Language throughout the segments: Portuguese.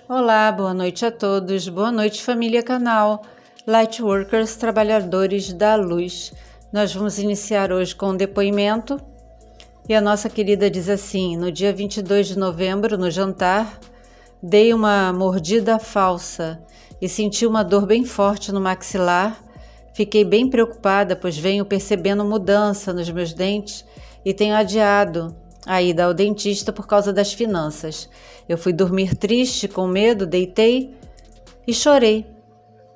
Olá, boa noite a todos, boa noite família canal, Lightworkers, trabalhadores da luz. Nós vamos iniciar hoje com um depoimento e a nossa querida diz assim: no dia 22 de novembro, no jantar, dei uma mordida falsa e senti uma dor bem forte no maxilar. Fiquei bem preocupada, pois venho percebendo mudança nos meus dentes e tenho adiado a ida ao dentista por causa das finanças. Eu fui dormir triste, com medo, deitei e chorei,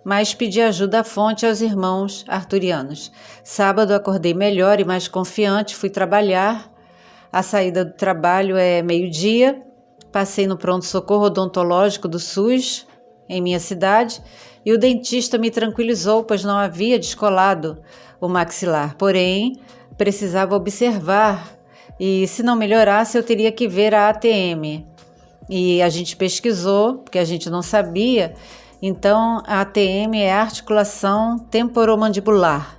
mas pedi ajuda à fonte aos irmãos arturianos. Sábado acordei melhor e mais confiante, fui trabalhar. A saída do trabalho é meio-dia. Passei no pronto-socorro odontológico do SUS, em minha cidade, e o dentista me tranquilizou, pois não havia descolado o maxilar. Porém, precisava observar e, se não melhorasse, eu teria que ver a ATM. E a gente pesquisou, porque a gente não sabia. Então, a ATM é a articulação temporomandibular.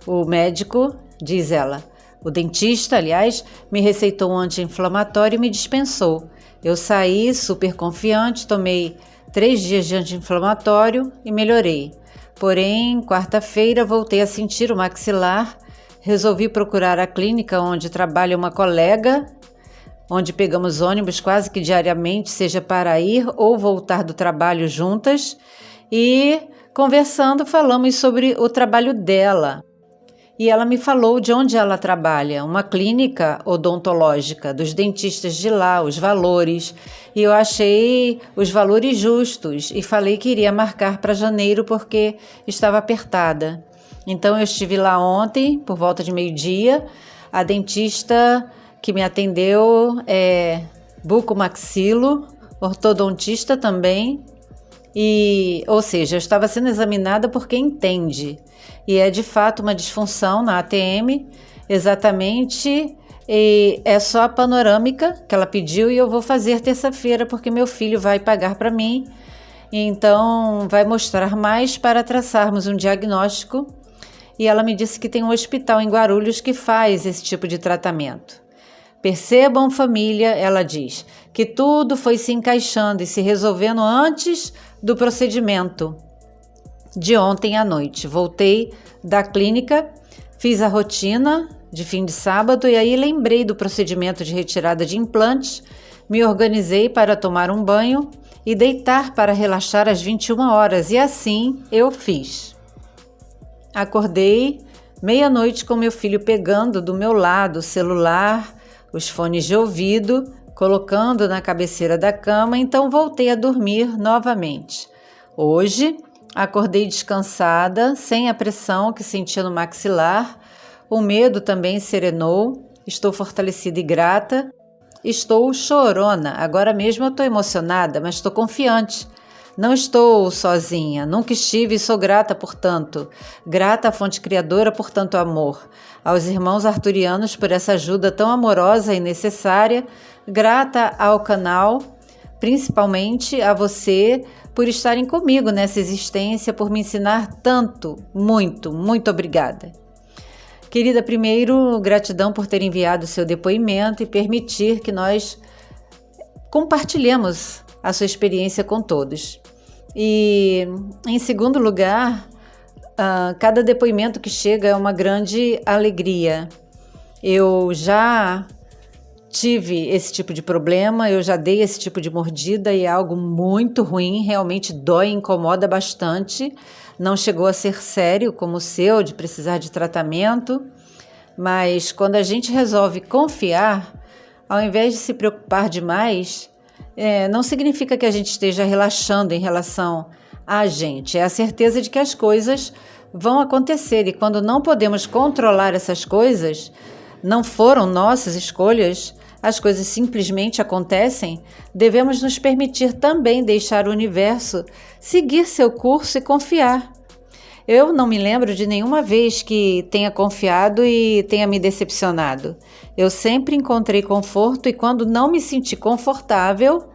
O médico, diz ela, o dentista, aliás, me receitou um anti-inflamatório e me dispensou. Eu saí super confiante, tomei 3 dias de anti-inflamatório e melhorei. Porém, quarta-feira voltei a sentir o maxilar. Resolvi procurar a clínica onde trabalha uma colega, onde pegamos ônibus quase que diariamente, seja para ir ou voltar do trabalho juntas, e conversando falamos sobre o trabalho dela. E ela me falou de onde ela trabalha, uma clínica odontológica, dos dentistas de lá, os valores, e eu achei os valores justos e falei que iria marcar para janeiro porque estava apertada. Então eu estive lá ontem, por volta de meio-dia. A dentista que me atendeu é bucomaxilo, ortodontista também, ou seja, eu estava sendo examinada por quem entende. E é de fato uma disfunção na ATM, exatamente, e é só a panorâmica que ela pediu e eu vou fazer terça-feira porque meu filho vai pagar para mim, então vai mostrar mais para traçarmos um diagnóstico. E ela me disse que tem um hospital em Guarulhos que faz esse tipo de tratamento. Percebam, família, ela diz, que tudo foi se encaixando e se resolvendo antes do procedimento de ontem à noite. Voltei da clínica, fiz a rotina de fim de sábado e aí lembrei do procedimento de retirada de implantes, me organizei para tomar um banho e deitar para relaxar às 21 horas e assim eu fiz. Acordei meia-noite com meu filho pegando do meu lado o celular, os fones de ouvido, colocando na cabeceira da cama, então voltei a dormir novamente. Hoje, acordei descansada, sem a pressão que sentia no maxilar, o medo também serenou, estou fortalecida e grata, estou chorona, agora mesmo eu estou emocionada, mas estou confiante. Não estou sozinha, nunca estive e sou grata por tanto. Grata à fonte criadora por tanto amor. Aos irmãos arturianos por essa ajuda tão amorosa e necessária. Grata ao canal, principalmente a você por estarem comigo nessa existência, por me ensinar tanto, muito, muito obrigada. Querida, primeiro, gratidão por ter enviado o seu depoimento e permitir que nós compartilhemos a sua experiência com todos. E, em segundo lugar, cada depoimento que chega é uma grande alegria. Eu já tive esse tipo de problema, eu já dei esse tipo de mordida e é algo muito ruim, realmente dói e incomoda bastante. Não chegou a ser sério como o seu, de precisar de tratamento, mas quando a gente resolve confiar, ao invés de se preocupar demais, não significa que a gente esteja relaxando em relação a gente. É a certeza de que as coisas vão acontecer e quando não podemos controlar essas coisas, não foram nossas escolhas, as coisas simplesmente acontecem, devemos nos permitir também deixar o universo seguir seu curso e confiar. Eu não me lembro de nenhuma vez que tenha confiado e tenha me decepcionado. Eu sempre encontrei conforto e quando não me senti confortável,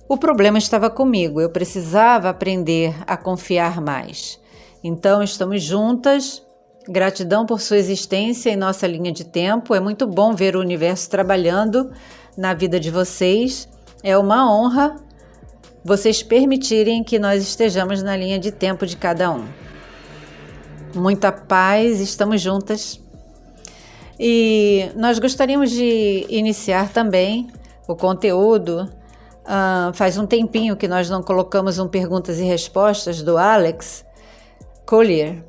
o problema estava comigo. Eu precisava aprender a confiar mais. Então, estamos juntas. Gratidão por sua existência em nossa linha de tempo. É muito bom ver o universo trabalhando na vida de vocês. É uma honra vocês permitirem que nós estejamos na linha de tempo de cada um. Muita paz, estamos juntas. E nós gostaríamos de iniciar também o conteúdo. Faz um tempinho que nós não colocamos um perguntas e respostas do Alex Collier.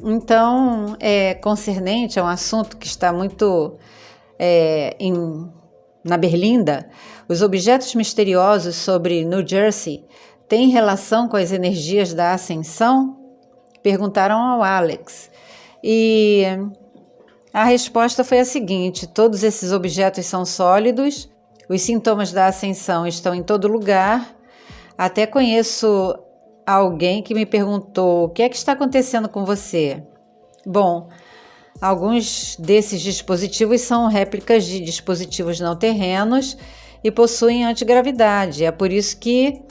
Então, é concernente a um assunto que está muito na berlinda. Os objetos misteriosos sobre New Jersey têm relação com as energias da ascensão? Perguntaram ao Alex. E a resposta foi a seguinte: todos esses objetos são sólidos, os sintomas da ascensão estão em todo lugar. Até conheço alguém que me perguntou: o que é que está acontecendo com você? Bom, alguns desses dispositivos são réplicas de dispositivos não terrenos e possuem antigravidade. É por isso que,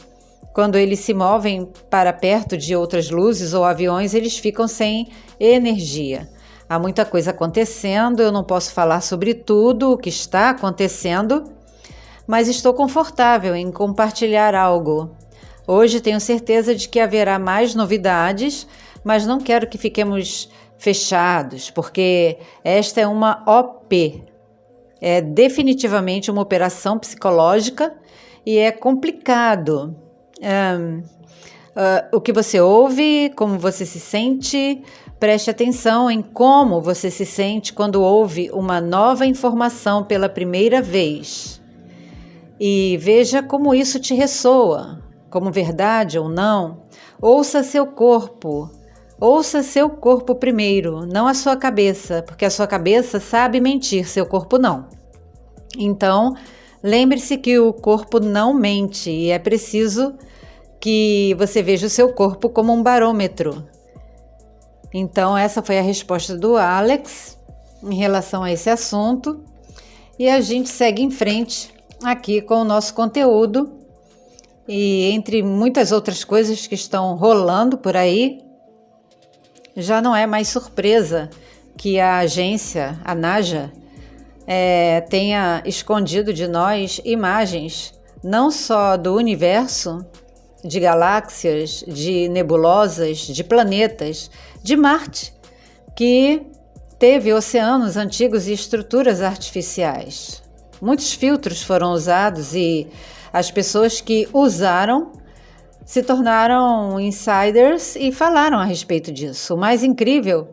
quando eles se movem para perto de outras luzes ou aviões, eles ficam sem energia. Há muita coisa acontecendo, eu não posso falar sobre tudo o que está acontecendo, mas estou confortável em compartilhar algo. Hoje tenho certeza de que haverá mais novidades, mas não quero que fiquemos fechados, porque esta é uma OP. É definitivamente uma operação psicológica e é complicado. O que você ouve, como você se sente, preste atenção em como você se sente quando ouve uma nova informação pela primeira vez. E veja como isso te ressoa, como verdade ou não. Ouça seu corpo primeiro, não a sua cabeça, porque a sua cabeça sabe mentir, seu corpo não. Então, lembre-se que o corpo não mente e é preciso que você veja o seu corpo como um barômetro. Então, essa foi a resposta do Alex em relação a esse assunto. E a gente segue em frente aqui com o nosso conteúdo. E entre muitas outras coisas que estão rolando por aí, já não é mais surpresa que a agência, a NASA, tenha escondido de nós imagens não só do universo, de galáxias, de nebulosas, de planetas, de Marte, que teve oceanos antigos e estruturas artificiais. Muitos filtros foram usados e as pessoas que usaram se tornaram insiders e falaram a respeito disso. O mais incrível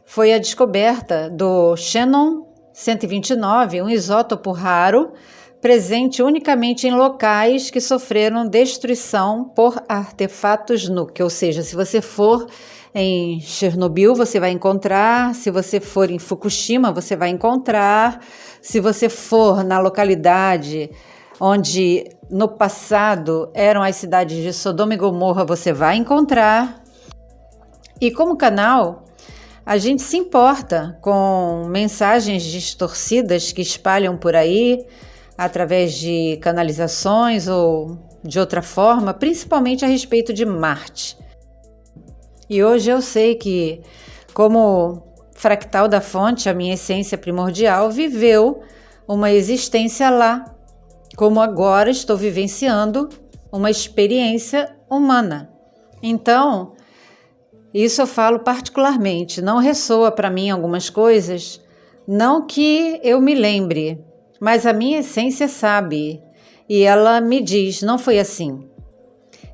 foi a descoberta do Xenon 129, um isótopo raro, presente unicamente em locais que sofreram destruição por artefatos nucleares. Ou seja, se você for em Chernobyl, você vai encontrar; se você for em Fukushima, você vai encontrar; se você for na localidade onde no passado eram as cidades de Sodoma e Gomorra, você vai encontrar. E como canal, a gente se importa com mensagens distorcidas que espalham por aí, através de canalizações ou de outra forma, principalmente a respeito de Marte. E hoje eu sei que, como fractal da fonte, a minha essência primordial viveu uma existência lá, como agora estou vivenciando uma experiência humana. Então, isso eu falo particularmente, não ressoa para mim algumas coisas, não que eu me lembre, mas a minha essência sabe, e ela me diz: não foi assim.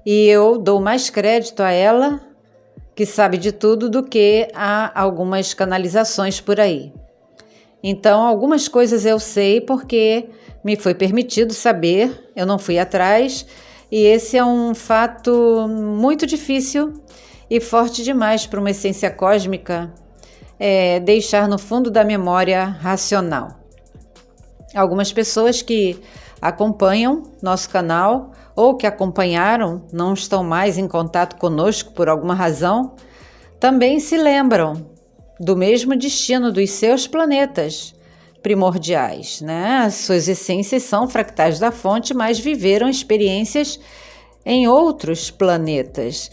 E eu dou mais crédito a ela, que sabe de tudo, do que a algumas canalizações por aí. Então, algumas coisas eu sei porque me foi permitido saber, eu não fui atrás, e esse é um fato muito difícil e forte demais para uma essência cósmica deixar no fundo da memória racional. Algumas pessoas que acompanham nosso canal ou que acompanharam, não estão mais em contato conosco por alguma razão, também se lembram do mesmo destino dos seus planetas primordiais, né? As suas essências são fractais da fonte, mas viveram experiências em outros planetas.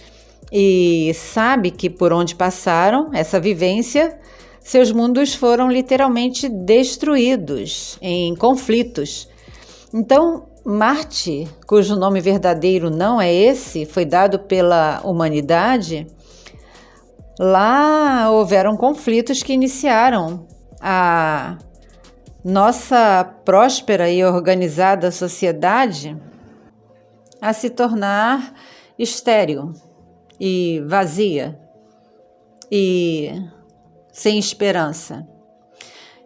E sabe que por onde passaram essa vivência, seus mundos foram literalmente destruídos em conflitos. Então, Marte, cujo nome verdadeiro não é esse, foi dado pela humanidade, lá houveram conflitos que iniciaram a nossa próspera e organizada sociedade a se tornar estéril e vazia e sem esperança.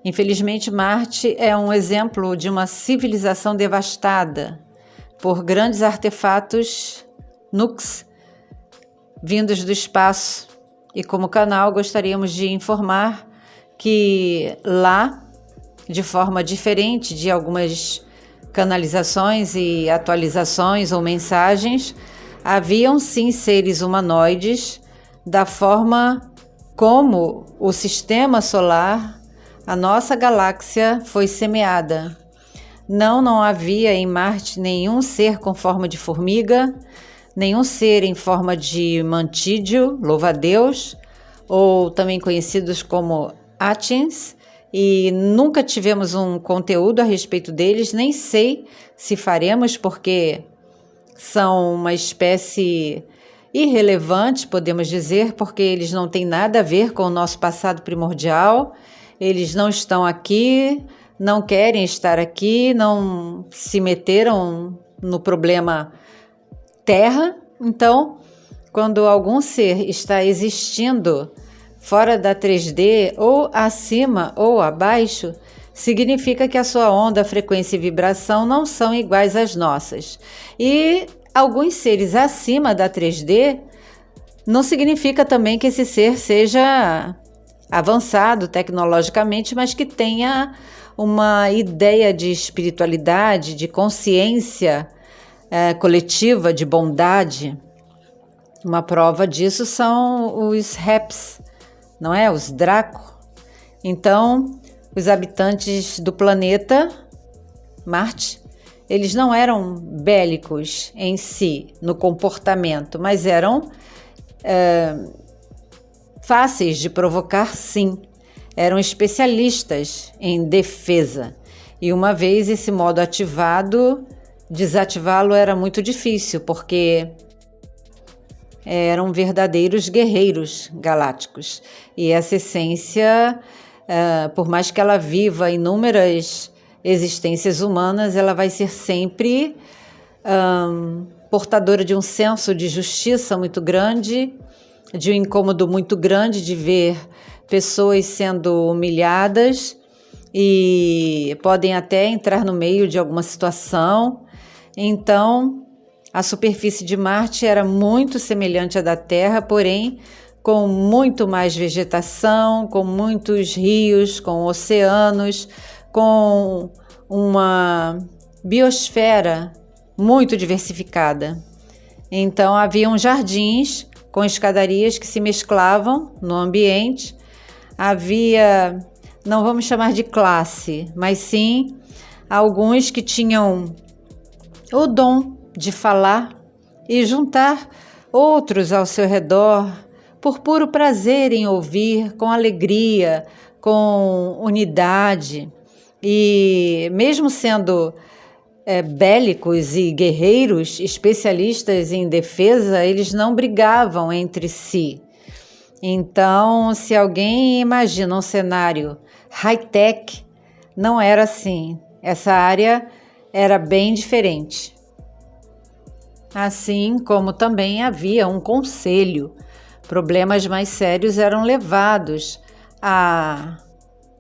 Infelizmente, Marte é um exemplo de uma civilização devastada por grandes artefatos nukes vindos do espaço. E como canal, gostaríamos de informar que lá, de forma diferente de algumas canalizações e atualizações ou mensagens, haviam sim seres humanoides da forma como o sistema solar, a nossa galáxia, foi semeada. Não havia em Marte nenhum ser com forma de formiga, nenhum ser em forma de mantídeo, louva-a-Deus, ou também conhecidos como Atins, e nunca tivemos um conteúdo a respeito deles, nem sei se faremos, porque são uma espécie irrelevante, podemos dizer, porque eles não têm nada a ver com o nosso passado primordial, eles não estão aqui, não querem estar aqui, não se meteram no problema Terra. Então, quando algum ser está existindo fora da 3D, ou acima ou abaixo, significa que a sua onda, frequência e vibração não são iguais às nossas. E alguns seres acima da 3D não significa também que esse ser seja avançado tecnologicamente, mas que tenha uma ideia de espiritualidade, de consciência coletiva, de bondade. Uma prova disso são os Reps, não é? Os Draco. Então, os habitantes do planeta Marte, eles não eram bélicos em si, no comportamento, mas eram fáceis de provocar, sim. Eram especialistas em defesa. E uma vez esse modo ativado, desativá-lo era muito difícil, porque eram verdadeiros guerreiros galácticos. E essa essência, por mais que ela viva inúmeras existências humanas, ela vai ser sempre portadora de um senso de justiça muito grande, de um incômodo muito grande de ver pessoas sendo humilhadas e podem até entrar no meio de alguma situação. Então, a superfície de Marte era muito semelhante à da Terra, porém com muito mais vegetação, com muitos rios, com oceanos, com uma biosfera muito diversificada. Então, haviam jardins com escadarias que se mesclavam no ambiente. Havia, não vamos chamar de classe, mas sim alguns que tinham o dom de falar e juntar outros ao seu redor por puro prazer em ouvir, com alegria, com unidade. E mesmo sendo bélicos e guerreiros, especialistas em defesa, eles não brigavam entre si. Então, se alguém imagina um cenário high-tech, não era assim. Essa área era bem diferente. Assim como também havia um conselho. Problemas mais sérios eram levados a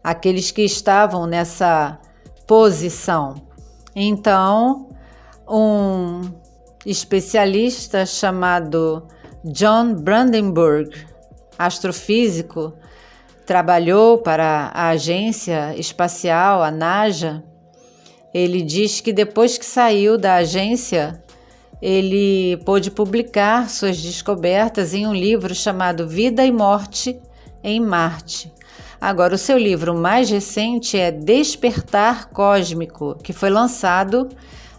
aqueles que estavam nessa posição. Então, um especialista chamado John Brandenburg, astrofísico, trabalhou para a agência espacial, a NASA. Ele diz que depois que saiu da agência, ele pôde publicar suas descobertas em um livro chamado Vida e Morte em Marte. Agora, o seu livro mais recente é Despertar Cósmico, que foi lançado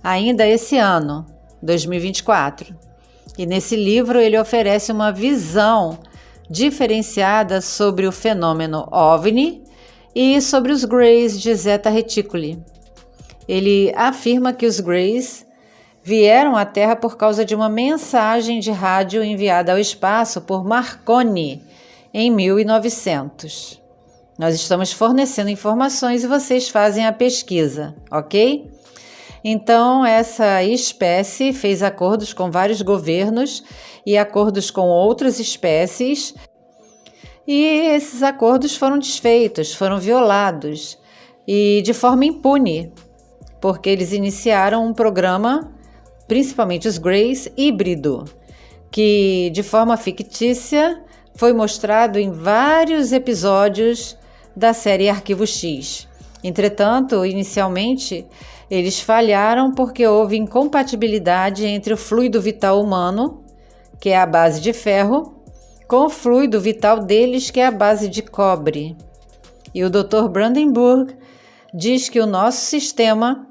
ainda esse ano, 2024. E nesse livro ele oferece uma visão diferenciada sobre o fenômeno OVNI e sobre os Greys de Zeta Reticuli. ele afirma que os Greys vieram à Terra por causa de uma mensagem de rádio enviada ao espaço por Marconi em 1900. Nós estamos fornecendo informações e vocês fazem a pesquisa, ok? Então, essa espécie fez acordos com vários governos e acordos com outras espécies, e esses acordos foram desfeitos, foram violados, e de forma impune, porque eles iniciaram um programa, principalmente os Greys, híbrido, que de forma fictícia foi mostrado em vários episódios da série Arquivo X. Entretanto, inicialmente, eles falharam porque houve incompatibilidade entre o fluido vital humano, que é a base de ferro, com o fluido vital deles, que é a base de cobre. E o Dr. Brandenburg diz que o nosso sistema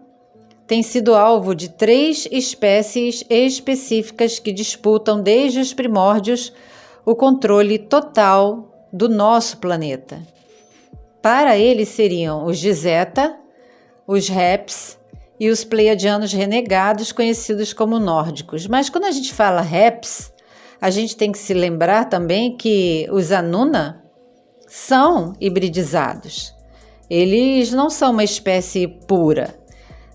tem sido alvo de 3 espécies específicas que disputam desde os primórdios o controle total do nosso planeta. Para ele seriam os de Zeta, os Reps e os Pleiadianos renegados, conhecidos como nórdicos. Mas quando a gente fala Reps, a gente tem que se lembrar também que os Anuna são hibridizados. Eles não são uma espécie pura.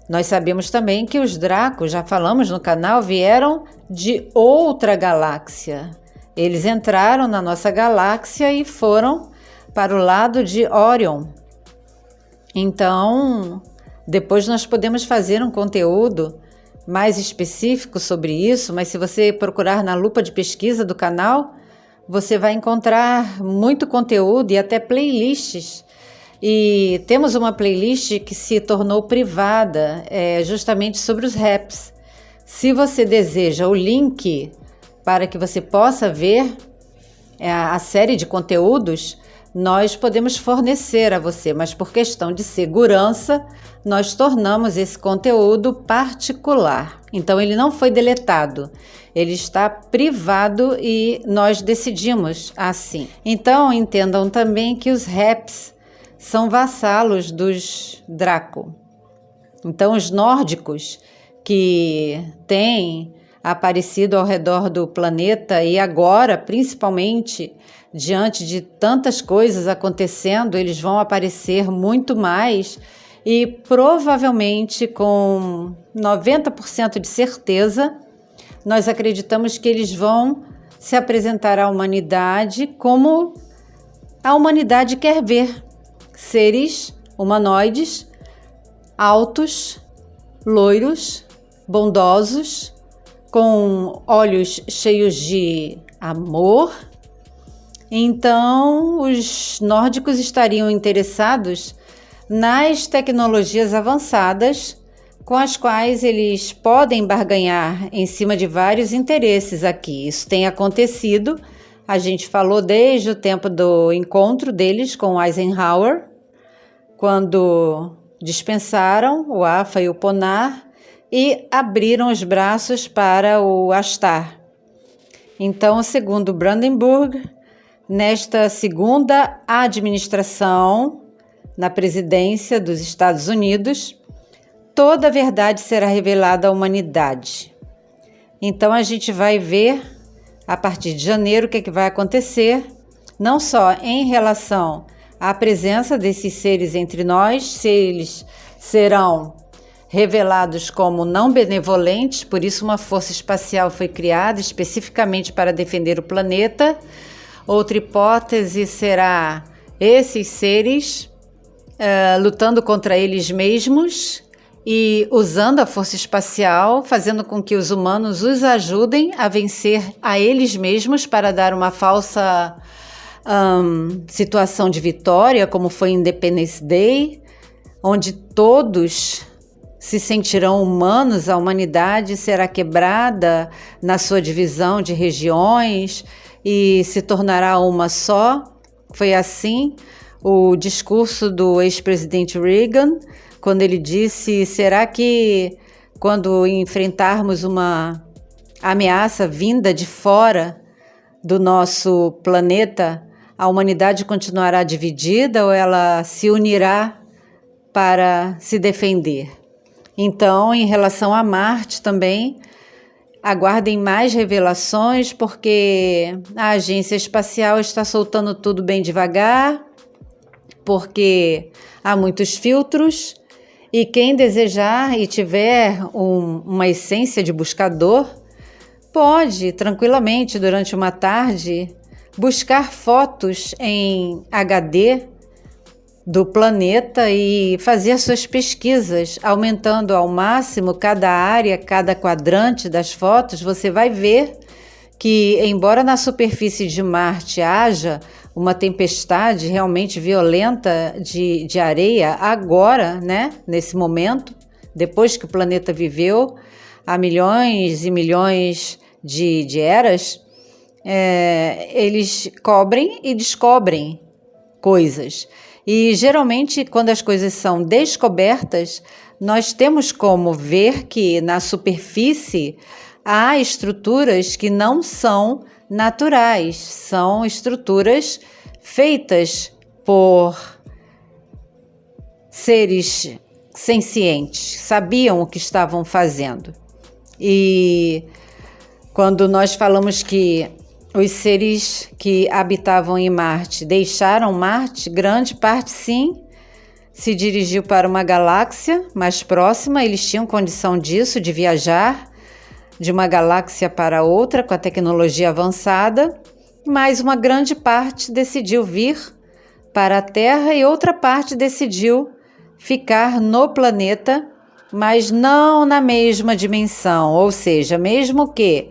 Nós sabemos também que os Draco, já falamos no canal, vieram de outra galáxia. Eles entraram na nossa galáxia e foram para o lado de Orion. Então, depois nós podemos fazer um conteúdo mais específico sobre isso, mas se você procurar na lupa de pesquisa do canal, você vai encontrar muito conteúdo e até playlists. E temos uma playlist que se tornou privada, justamente sobre os Reps. Se você deseja o link para que você possa ver a série de conteúdos, nós podemos fornecer a você, mas por questão de segurança, nós tornamos esse conteúdo particular. Então, ele não foi deletado, ele está privado e nós decidimos assim. Então, entendam também que os Reps são vassalos dos Draco. Então, os nórdicos que têm aparecido ao redor do planeta e agora, principalmente, diante de tantas coisas acontecendo, eles vão aparecer muito mais e provavelmente com 90% de certeza, nós acreditamos que eles vão se apresentar à humanidade como a humanidade quer ver. Seres humanoides, altos, loiros, bondosos, com olhos cheios de amor. Então, os nórdicos estariam interessados nas tecnologias avançadas com as quais eles podem barganhar em cima de vários interesses aqui. Isso tem acontecido. A gente falou desde o tempo do encontro deles com Eisenhower, quando dispensaram o Afa e o Ponar e abriram os braços para o Astar. Então, segundo Brandenburg, nesta segunda administração na presidência dos Estados Unidos, toda a verdade será revelada à humanidade. Então, a gente vai ver a partir de janeiro o que vai acontecer, não só em relação à presença desses seres entre nós, se eles serão revelados como não benevolentes, por isso uma força espacial foi criada especificamente para defender o planeta. Outra hipótese será esses seres lutando contra eles mesmos e usando a força espacial, fazendo com que os humanos os ajudem a vencer a eles mesmos para dar uma falsa situação de vitória, como foi Independence Day, onde todos se sentirão humanos, a humanidade será quebrada na sua divisão de regiões e se tornará uma só. Foi assim o discurso do ex-presidente Reagan, quando ele disse: será que quando enfrentarmos uma ameaça vinda de fora do nosso planeta, a humanidade continuará dividida ou ela se unirá para se defender? Então, em relação a Marte também, aguardem mais revelações, porque a agência espacial está soltando tudo bem devagar, porque há muitos filtros, e quem desejar e tiver uma essência de buscador, pode tranquilamente, durante uma tarde, buscar fotos em HD do planeta e fazer suas pesquisas, aumentando ao máximo cada área, cada quadrante das fotos. Você vai ver que, embora na superfície de Marte haja uma tempestade realmente violenta de areia, agora, né, nesse momento, depois que o planeta viveu há milhões e milhões de eras, eles cobrem e descobrem coisas. E geralmente, quando as coisas são descobertas, nós temos como ver que na superfície há estruturas que não são naturais, são estruturas feitas por seres sencientes, sabiam o que estavam fazendo. E quando nós falamos que os seres que habitavam em Marte deixaram Marte, grande parte sim se dirigiu para uma galáxia mais próxima. Eles tinham condição disso, de viajar de uma galáxia para outra com a tecnologia avançada, mas uma grande parte decidiu vir para a Terra e outra parte decidiu ficar no planeta, mas não na mesma dimensão. Ou seja, mesmo que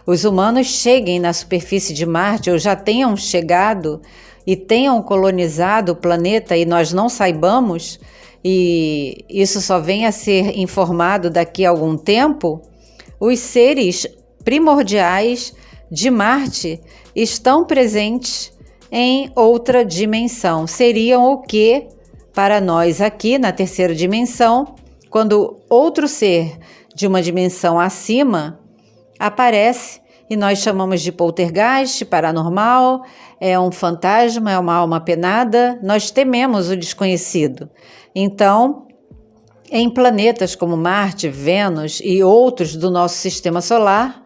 os humanos cheguem na superfície de Marte ou já tenham chegado e tenham colonizado o planeta e nós não saibamos, e isso só venha a ser informado daqui a algum tempo, os seres primordiais de Marte estão presentes em outra dimensão. Seriam o que, para nós aqui na terceira dimensão, quando outro ser de uma dimensão acima aparece, e nós chamamos de poltergeist, paranormal, é um fantasma, é uma alma penada, nós tememos o desconhecido. Então, em planetas como Marte, Vênus e outros do nosso sistema solar,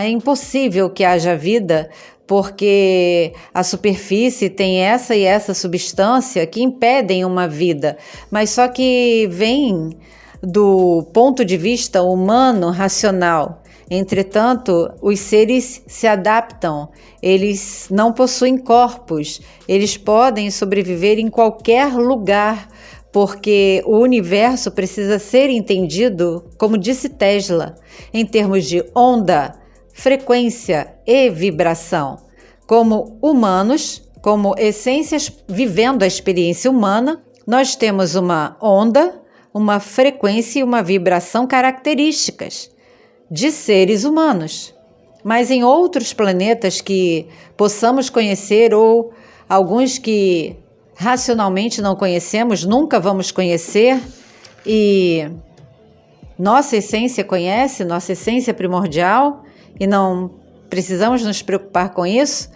é impossível que haja vida, porque a superfície tem essa e essa substância que impedem uma vida, mas só que vem do ponto de vista humano, racional. Entretanto, os seres se adaptam, eles não possuem corpos, eles podem sobreviver em qualquer lugar, porque o universo precisa ser entendido, como disse Tesla, em termos de onda, frequência e vibração. Como humanos, como essências vivendo a experiência humana, nós temos uma onda, uma frequência e uma vibração características de seres humanos. Mas em outros planetas que possamos conhecer ou alguns que racionalmente não conhecemos, nunca vamos conhecer, e nossa essência conhece, nossa essência primordial, e não precisamos nos preocupar com isso,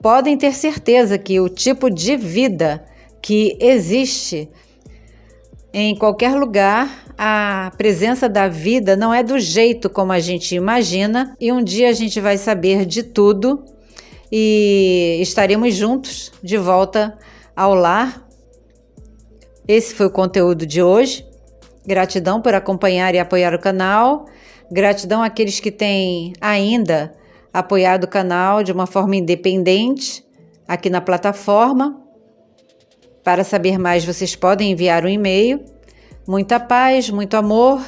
podem ter certeza que o tipo de vida que existe em qualquer lugar, a presença da vida não é do jeito como a gente imagina, e um dia a gente vai saber de tudo e estaremos juntos de volta ao lar. Esse foi o conteúdo de hoje. Gratidão por acompanhar e apoiar o canal. Gratidão àqueles que têm ainda apoiado o canal de uma forma independente aqui na plataforma. Para saber mais, vocês podem enviar um e-mail. Muita paz, muito amor,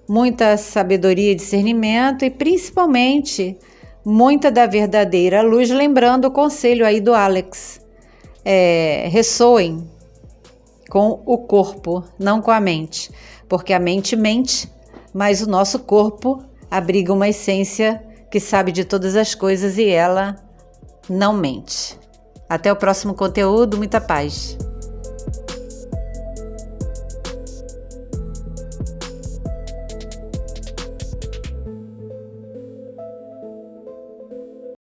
muita sabedoria e discernimento e principalmente muita da verdadeira luz. Lembrando o conselho aí do Alex. Ressoem com o corpo, não com a mente, porque a mente mente, mas o nosso corpo abriga uma essência que sabe de todas as coisas e ela não mente. Até o próximo conteúdo, muita paz.